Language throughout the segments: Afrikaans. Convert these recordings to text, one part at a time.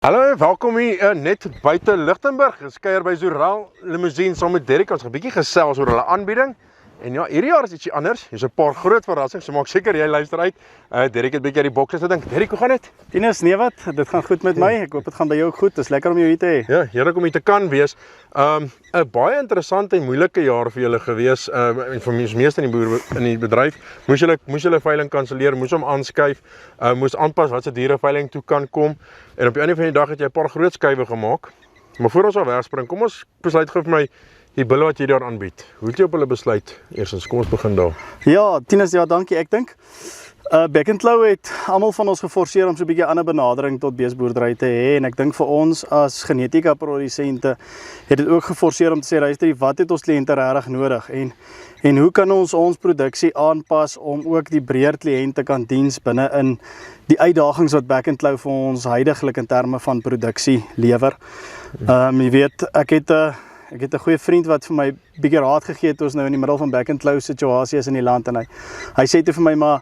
Hallo, welkom hier net buite Lichtenburg. Ons kuier by Zoral Limousine saam met Derek. Ons gaan 'n bietjie gesels oor hulle aanbieding. En ja, hierdie jaar is ietsie anders. Hier's 'n paar groot verrassings, so maak seker jy luister uit. Derek het 'n bietjie uit die boks gedink. Derek, hoe gaan dit? Tinus, nee wat, dit gaan goed met my. Ek hoop dit gaan by jou ook goed. Dis lekker om jou hier te hê. Ja, heerlik om hier te kan wees. 'n baie interessante en moeilike jaar vir julle gewees. En vir meeste in die bedryf. Moes julle veiling kanselleer, moes hom aanskuif, moes aanpas wat se diereveiling toe kan kom. En op die einde van die dag het jy 'n paar groot skuwe gemaak. Maar voor ons al wegspring, kom ons besluit gou vir my die bulle wat jy daar aanbied. Hoe het jy op hulle besluit? Eerstens, kom ons begin daar. Ja, Tinus, ja, dankie. Ek dink Beckentlou het almal van ons geforseer om so 'n bietjie ander benadering tot beesboerdery te hê en ek dink vir ons as genetika produsente het dit ook geforseer om te sê, luister, wat het ons kliënte regtig nodig en hoe kan ons produksie aanpas om ook die breër kliënte kan diens binne in die uitdagings wat Beckentlou vir ons huidigelik in terme van produksie lewer. Jy weet, ek het 'n goeie vriend wat vir my bietjie raad gegee het toe ons nou in die middel van Beckentlou situasie is in die land en hy sê toe vir my, maar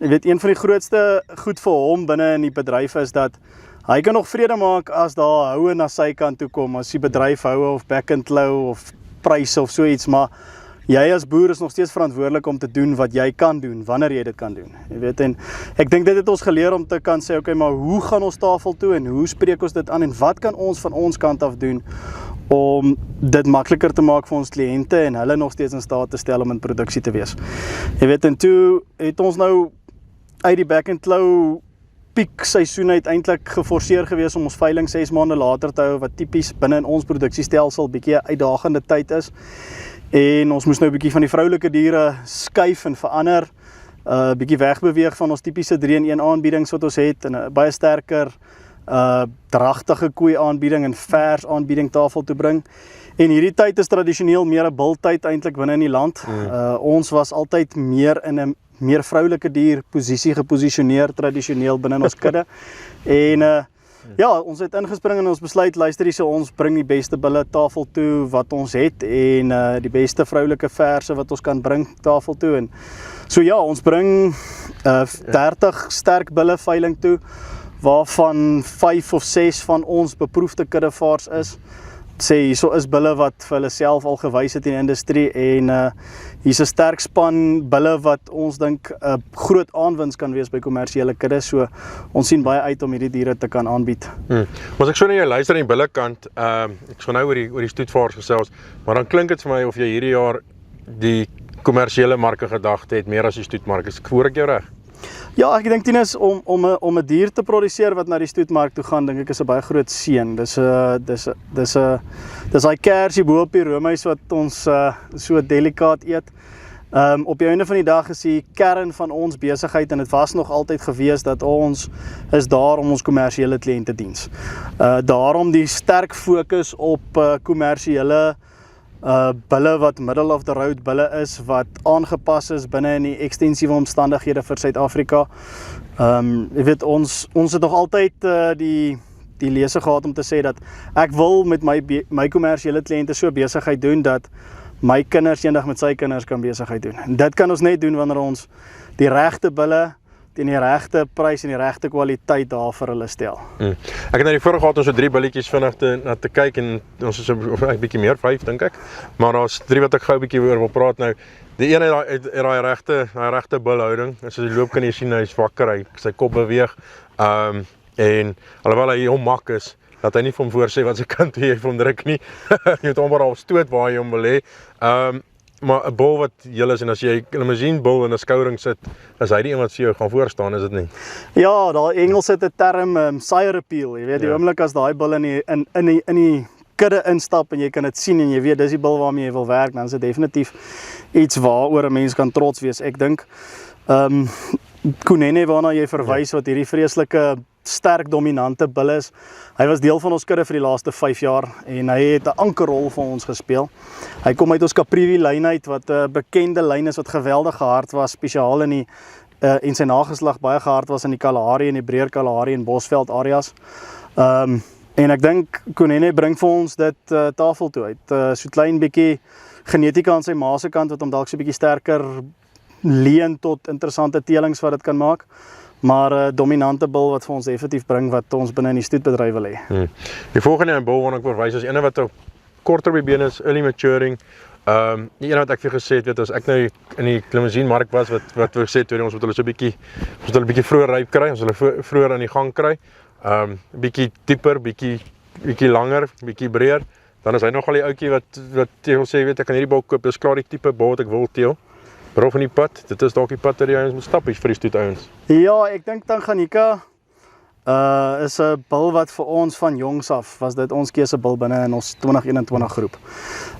jy weet, een van die grootste goed vir hom binne in die bedryf is dat hy kan nog vrede maak as daar houe na sy kant toe kom, as die bedryf houe of Beckentlou of pryse of so iets, maar jy as boer is nog steeds verantwoordelik om te doen wat jy kan doen, wanneer jy dit kan doen. Jy weet, en ek dink dit het ons geleer om te kan sê, okay, maar hoe gaan ons tafel toe en hoe spreek ons dit aan en wat kan ons van ons kant af doen om dit makliker te maak vir ons kliënte en hulle nog steeds in staat te stel om in produksie te wees. Jy weet, en toe het ons nou uit die Beckentlou piek seisoen uiteindelik geforseer gewees om ons veiling 6 maande later te hou, wat tipies binne in ons produksiestelsel bietjie 'n uitdagende tyd is. En ons moes nou 'n bietjie van die vroulike diere skuif en verander, bietjie wegbeweeg van ons tipiese 3-in-1 aanbiedings wat ons het en 'n baie sterker dragtige koei aanbieding en vers aanbieding tafel toe bring. En hierdie tyd is tradisioneel meer 'n bultyd eintlik binne in die land. Ons was altyd meer in 'n meer vroulike dier posisie geposisioneer tradisioneel binne in ons kudde. En ja, ons het ingespring en ons besluit, luister hier, ons bring die beste bulle tafel toe wat ons het en die beste vroulike verse wat ons kan bring tafel toe. En so ja, ons bring 30 sterk bulle veiling toe, waarvan 5 of 6 van ons beproefde kuddevaars is. Sê hierso is bulle wat vir hulle self al gewys het in die industrie en hier's 'n sterk span bulle wat ons dink 'n groot aanwins kan wees by kommersiële kudde, so ons sien baie uit om hierdie diere te kan aanbied. As ek so na jou luister aan die bullekant, ek gaan nou oor die stoetvaars gesels, maar dan klink dit vir my of jy hierdie jaar die kommersiële marke gedagte het meer as die stoetmark. Hoor ek jou reg? Ja, ek dink Tinus, om 'n dier te produseer wat na die stoetmark toe gaan, dink ek is 'n baie groot seën. Dis daai kersie bo op die roomys wat ons so delikaat eet. Op die einde van die dag is die kern van ons besigheid en dit was nog altyd gewees dat ons is daar om ons kommersiële kliënte diens. Daarom die sterk fokus op kommersiële bulle wat middle of the road bulle is, wat aangepas is binne in die ekstensiewe omstandighede vir Suid-Afrika. Jy weet, ons het nog altyd die lese gehad om te sê dat ek wil met my kommersiële kliënte so besigheid doen dat my kinders eendag met sy kinders kan besigheid doen. En dit kan ons net doen wanneer ons die regte bulle teen die regte prys en die regte kwaliteit daar vir hulle stel. Ek het na die vorige gehad, ons so 3 billetjies vinnig te kyk en ons is 'n bietjie meer, 5 dink ek. Maar daar's 3 wat ek gou 'n bietjie oor wil praat nou. Die een het daai regte bulhouding. As jy loop kan jy sien hy's wakker, sy kop beweeg. En alhoewel hy hom mak is, dat hy nie vir hom voorsê wat sy kant toe jy vir hom druk nie. Jy moet hom maar al stoot waar jy hom wil hê. Maar 'n bul wat julle is, en as jy 'n limousine-bul in 'n skouring sit, is hy die een wat vir jou gaan voorstaan, is dit nie? Ja, daar Engels het 'n term, sire appeal. Jy weet, die oomblik as daai bul in die kudde instap en jy kan dit sien en jy weet dis die bul waarmee jy wil werk, dan is dit definitief iets waaroor 'n mens kan trots wees. Ek dink Kunene waarna jy verwys, wat hierdie vreeslike sterk dominante bil is. Hy was deel van ons kudde vir die laaste 5 jaar en hy het 'n ankerrol vir ons gespeel. Hy kom uit ons Caprivi lyn uit wat 'n bekende lyn is wat geweldig gehard was, spesiaal in die en sy nageslag baie gehard was in die Kalahari en die Breër Kalahari en Bosveld areas. En ek dink Kunene bring vir ons dit tafel toe uit. So klein bietjie genetika aan sy ma se kant wat hom dalk so bietjie sterker leen tot interessante teelings wat dit kan maak. maar dominante bil wat vir ons definitief bring wat ons binne in die stoetbedryf wil hê. Die volgende bil waarna ek wil verwys is ene wat korter op die been is, early maturing. Die ene wat ek vir gesê het, weet as ek nou in die limousinemark was wat we gesê het, ons moet hulle so 'n bietjie vroeër ryp kry, ons hulle vroeër aan die gang kry. Bietjie dieper, bietjie langer, bietjie breër. Dan is hy nogal die ouetjie wat Theo sê, weet ek kan hierdie bil koop, dis klaar die tipe bil wat ek wil, Theo. Beroof in die pad, dit is dalk die pad dat die ouens moet stap vir die stoet ouens. Ja, ek dink Tanganyika is 'n bil wat vir ons van jongs af was dit ons keusebil binne in ons 2021 groep.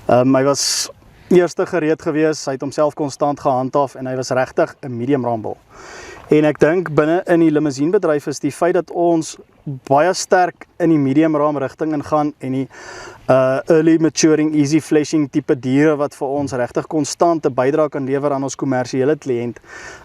Hy was eerste gereed gewees, hy het homself konstant gehandhaaf en hy was regtig 'n medium raambil. En ek dink binne in die limousinebedryf is die feit dat ons baie sterk in die medium raam rigting ingaan en die early maturing, easy fleshing tipe diere wat vir ons regtig konstant 'n bydrae kan lewer aan ons kommersiële kliënt,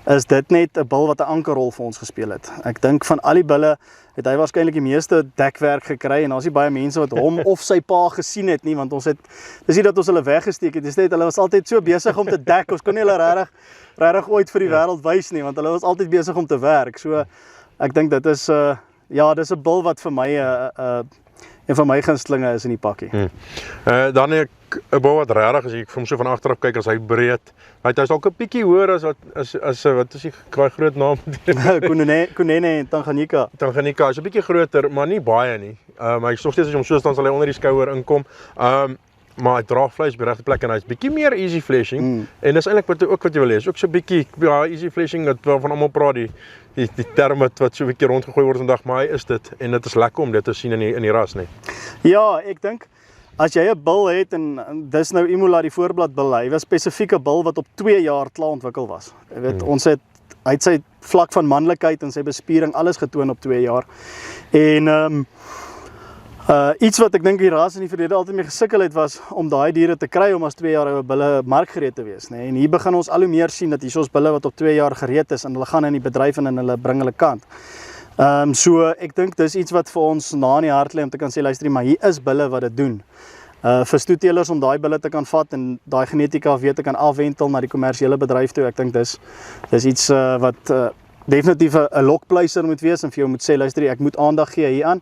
is dit net 'n bil wat 'n ankerrol vir ons gespeel het. Ek dink van al die bulle het hy waarskynlik die meeste dekwerk gekry en daar's nie baie mense wat hom of sy pa gesien het nie, want dis nie dat ons hulle weggesteek het, dis net hulle was altyd so besig om te dek, ons kon nie hulle regtig ooit vir die wêreld wys nie, want hulle was altyd besig om te werk. So ek dink dit is dis 'n bil wat vir my een van my gunstelinge is in die pakkie. Dan 'n bil wat regtig as ek vir hom so van agteraf kyk, as hy breed. Hy's dalk 'n bietjie hoër as wat is die groot naam? Kunene Tanganyika. Tanganyika is 'n bietjie groter, maar nie baie nie. Hy's nog steeds as jy hom so staan sal hy onder die skouer inkom. Maar hy dra vleis by die regte plek en hy's bietjie meer easy fleshing. En dis eintlik wat jy wil hê. Is ook so bietjie easy fleshing wat van almal praat, die term wat so 'n bietjie rondgegooi word vandag, maar hy is dit en dit is lekker om dit te sien in die ras, nee. Ja, ek dink as jy 'n bil het en dis nou Imola die voorblad bil, hy was spesifieke bil wat op 2 jaar klaar ontwikkel was. Jy weet, hy het sy vlak van manlikheid en sy bespiering alles getoon op 2 jaar. En iets wat ek dink die ras in die verlede altyd mee gesukkel het was om daai diere te kry om as 2 jaar oue bulle markgereed te wees, nee. En hier begin ons al hoe meer sien dat hier is bulle wat op 2 jaar gereed is en hulle gaan in die bedryf en hulle bring hulle kant. So ek dink dis iets wat vir ons na in die hart lê om te kan sê, luister, maar hier is bulle wat dit doen. Vir stoetteelers om daai bulle te kan vat en daai genetika weer te kan afwentel na die kommersiële bedryf toe, ek dink dis iets wat definitief 'n lokpleiser moet wees en vir jou moet sê, luister, ek moet aandag gee hieraan.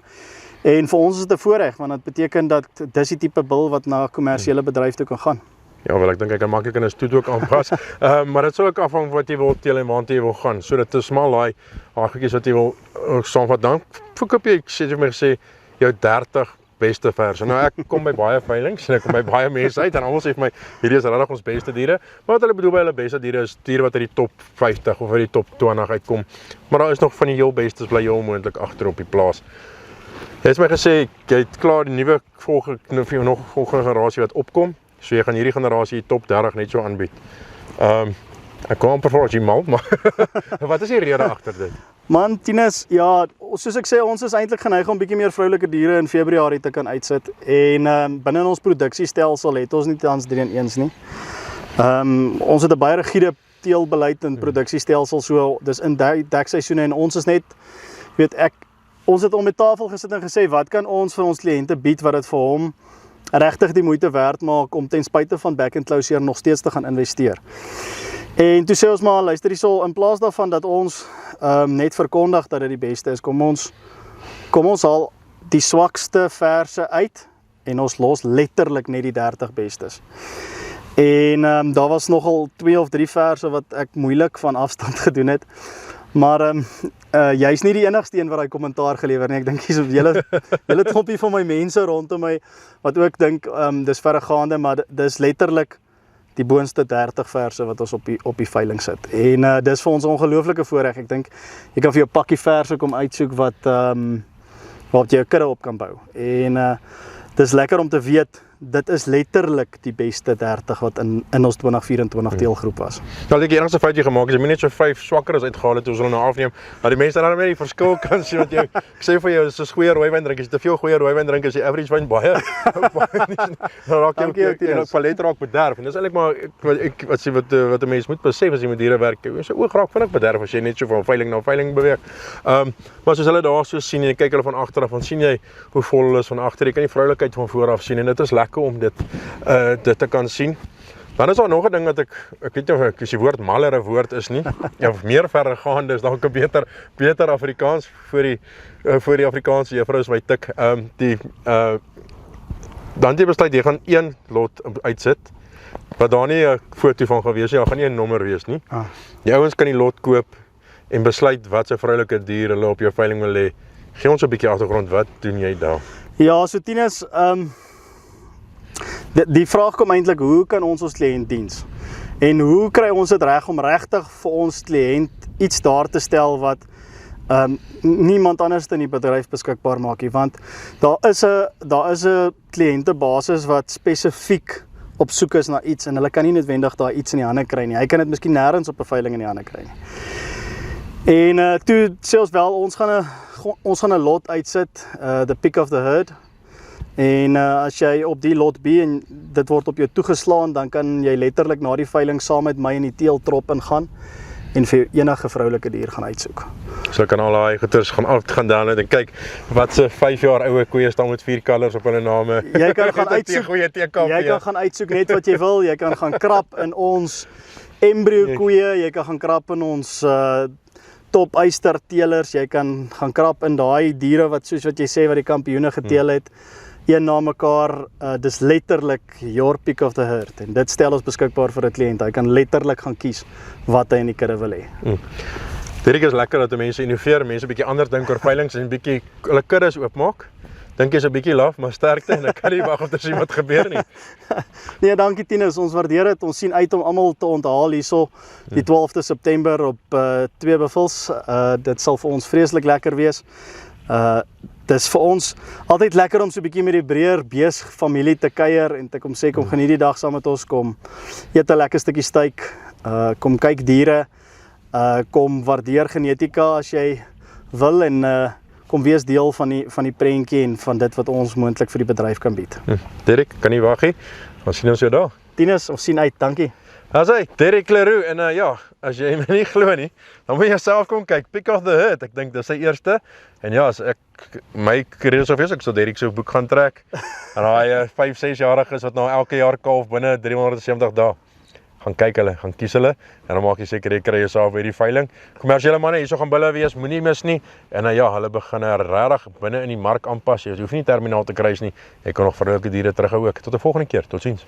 En vir ons is dit 'n voorreg, want dit beteken dat dis die tipe bil wat na 'n kommersiële bedryf toe kan gaan. Ja, wel ek dink hy kan maklik in 'n stoet ook aanpas. Maar dit sou ook afhang wat jy wil teel en waar jy wil gaan. So dit is maar daai goedjies wat jy wil saamvat. Dan verkoop jy, ek sê vir my gesê, jou 30 beste verse. Nou ek kom by baie veilings en ek kom by baie mense uit en almal sê vir my hierdie is regtig ons beste diere. Maar wat hulle bedoel by hulle beste diere is diere wat uit die top 50 of uit die top 20 uitkom. Maar daar is nog van die heel bestes bly heel moontlik agter op die plaas. Jy het my gesê, jy het klaar die nuwe volgende generasie wat opkom, so jy gaan hierdie generasie die top 30 net so aanbied. Ek kom amper vir as jy mal, maar wat is die rede agter dit? Man, Tinus, ja, soos ek sê, ons is eintlik geneig om bietjie meer vroulike diere in Februarie te kan uitsit en binne in ons produksiestelsel het ons nie tans 3-in-1s nie. Ons het 'n baie rigiede teelbeleid en produksiestelsel, so dis in dekseisoene en ons is net, weet ek, ons het om die tafel gesit en gesê, wat kan ons vir ons kliënte bied wat dit vir hom regtig die moeite werd maak om ten spyte van back and closure nog steeds te gaan investeer. En toe sê ons maar, luister hierso, in plaas daarvan dat ons net verkondig dat dit die beste is, kom ons haal die swakste verse uit en ons los letterlik net die 30 bestes. En daar was nogal 2 of 3 verse wat ek moeilik van afstand gedoen het. Maar jy's nie die enigste een wat daai kommentaar gelewer nie. Ek dink hier's 'n hele klompie van my mense rondom my wat ook dink dis verregaande, maar dis letterlik die boonste 30 verse wat ons op die veiling sit. En dis vir ons 'n ongelooflike voorreg. Ek dink jy kan vir jou pakkie verse kom uitsoek wat waarop jy 'n kudde op kan bou. En dis lekker om te weet dit is letterlik die beste 30 wat in ons 2024 teelgroep was. Nou ek die enigste foutjie gemaak is, jy moet net so 5 swakker as uitgehaal het, ons hulle nou afneem, dat die mense dan net die verskil kan sien, want ek sê vir jou, dis goeie rooiwyn drink, as jy te veel goeie rooiwyn drink, is die average wyn baie, dan raak jy palet raak bederf, en dis eintlik maar, wat 'n mens moet besef as jy met diere werk, jy oog raak vinnig bederf, as jy net so van veiling na veiling beweeg, maar soos hulle daar so sien, en jy kyk hulle van agteraf, dan sien jy hoe vol hulle is van agter, jy kan die vroulikheid van vooraf sien, en dit is lekker om dit te kan sien. Dan is daar nog 'n ding wat ek weet nie of die woord maller 'n woord is nie. Ja, meer verregaande is dalk 'n beter Afrikaans vir die Afrikaanse juffrous my tik. Dan het jy besluit jy gaan een lot uitsit. Wat daar nie 'n foto van gewees nie, daar gaan nie 'n nommer wees nie. Die ouens kan die lot koop en besluit wat se vroulike dier hulle op jou veiling wil hê. Gee ons 'n bietjie agtergrond, wat doen jy daar? Ja, so Tinus, die vraag kom eintlik, hoe kan ons kliënt diens? En hoe kry ons dit reg om regtig vir ons kliënt iets daar te stel wat niemand anders in die bedryf beskikbaar maak nie, want daar is 'n kliëntebasis wat spesifiek op soek is na iets en hulle kan nie noodwendig daai iets in die hande kry nie. Hy kan dit miskien nêrens op 'n veiling in die hande kry nie. En toe sê ons wel, ons gaan 'n lot uitsit, the pick of the herd. En as jy op die lot B en dit word op jou toegeslaan, dan kan jy letterlik na die veiling saam met my in die teeltrop ingaan en vir enige vroulike dier gaan uitsoek. So kan al daai goeters gaan download en kyk wat se 5 jaar oue koeie staan met 4 colors op hulle name. Jy kan gaan uitsoek. Jy kan gaan uitsoek net wat jy wil. Jy kan gaan krap in ons embryo koeie, jy kan gaan krap in ons top eyster teelers, jy kan gaan krap in daai diere wat soos wat jy sê wat die kampioene geteel het. Een na mekaar, dis letterlik your pick of the herd en dit stel ons beskikbaar vir 'n kliënt. Hy kan letterlik gaan kies wat hy in die kudde wil hê. Dit is lekker dat mense innoveer, mense 'n bietjie anders dink oor veilings en 'n bietjie hulle kuddes oopmaak. Dink jy's 'n bietjie laf, maar sterkte en ek kan nie wag om te sien wat gebeur nie. Nee, dankie Tinus, ons waardeer dit. Ons sien uit om almal te onthaal hierso die 12de September op 2 Buffels. Dit sal vir ons vreeslik lekker wees. Dis vir ons altyd lekker om so 'n bietjie met die breër beesfamilie te kuier en te kom sê kom geniet die dag saam met ons, kom eet 'n lekker stukkie steak, kom kyk diere, kom waardeer genetika as jy wil en kom wees deel van die prentjie en van dit wat ons moontlik vir die bedryf kan bied. Derek, kan nie wag nie. Ons sien ons jou daar. Tinus, ons sien uit, dankie. As hy, Derek Leroux en ja, as jy my nie glo nie, dan moet jy self kom kyk, Pick of the Herd. Ek dink dis sy eerste. En ja, as ek my karriere sou wees, ek sou Derek se boek gaan trek. En daai 5-6 jariges wat nou elke jaar kalf binne 370 dae. Gaan kyk hulle, gaan kies hulle en dan maak jy seker jy kry jouself by die veiling. Kommersiële manne, hierso gaan bulle wees, moenie mis nie. En ja, hulle begin regtig binne in die mark aanpas. Jy hoef nie terminaal te kruis nie. Jy kan nog vroulike diere terughou ook. Tot 'n volgende keer. Totsiens.